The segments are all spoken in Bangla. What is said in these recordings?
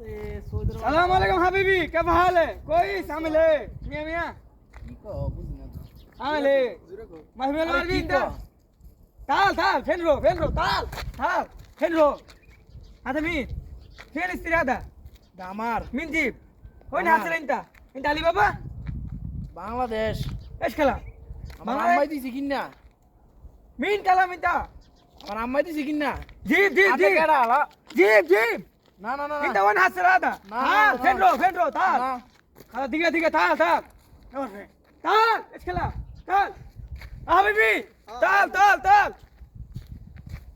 सलाम अलैकुम हबीबी, क्या हाल है? कोई शामिल है? मियां मियां शामिल है। महमिल वाली इंदा ताल ताल फेनरो ताल ताल फेनरो هذا مين؟ فين الاستري هذا؟ ده عمار مين جيب؟ وين عمار. حاصل انت علي بابا؟ বাংলাদেশ ايش كلام؟ আমার আম্মাই দিছে কিনা مين كلام انت؟ আমার আম্মাই দিছে কিনা جيب আতে কেডা আলা جيب না না না انت وين حاصل هذا؟ لا، تعال لا. فينرو تعال না هذا دقيقة تعال تعال ايش كلام؟ تعال حبيبي تعال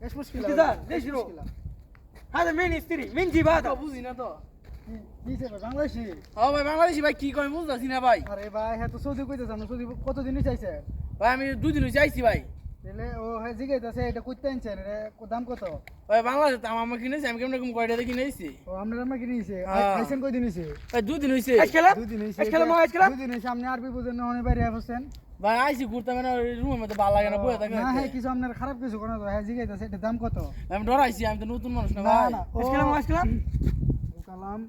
ايش مشكله انتظار ليش يروح؟ هذا مين يشتري؟ مين جيب هذا؟ বুঝি না তো দিছে ভাই বাংলাদেশি ও ভাই বাংলাদেশি ভাই কি কই বুঝতাছি না ভাই আরে ভাই হ্যাঁ তো সৌদি কইতে জানো সৌদি কতদিন চাইছে ভাই আমি দুই দিন হইছে আইছি ভাই তাহলে ও হ্যাঁ জিগাইতাছে এটা কইতে আনছেন রে দাম কত ভাই বাংলাদেশ আমার আম্মা কিনেছে আমি কেমন কয়টা দিয়ে কিনেছি ও আমরা আমরা কিনে নিছে হ্যাঁ। আইছেন কই দিন হইছে ভাই দুই দিন হইছে ايش كلام؟ দুই দিন হইছে ايش كلام ايش كلام؟ দুই দিন হইছে আপনি আরবি বুঝেন না অনেক বাইরে আসছেন ভাই আইছি ঘুরতে মানে রুমের মধ্যে ভালো লাগে না বইয়া থাকে না হ্যাঁ কিছু আপনার খারাপ কিছু কোনো তো হ্যাঁ জিগাইতাছে এটা দাম কত আমি ডরাইছি আমি তো নতুন মানুষ না না ভাই না ايش كلام ايش كلام؟ ও কালাম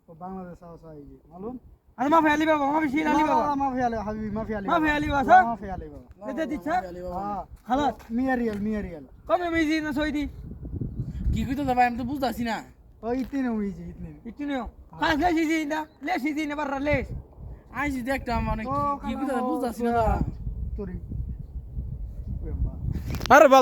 ও বাংলাদেশ আওসা আইজি মালুম هذا ما في علي بابا ما في شيء علي بابا ما في علي حبيبي ما في علي ما في علي بابا لا، صح؟ ما في علي بابا بدأت تشا؟ اه خلاص 100 ريال 100 ريال كم يوم يزيد سويدي؟ কি কইতো ভাই আমি তো বুঝতাছি না ও ইতনে হইছে ইতনে يتنو يوم خلاص ليش يزيد ده؟ ليش يزيد برا ليش؟ আইছি দেখতাম মানে কি কইতো বুঝতাছি না তোরি আরে বল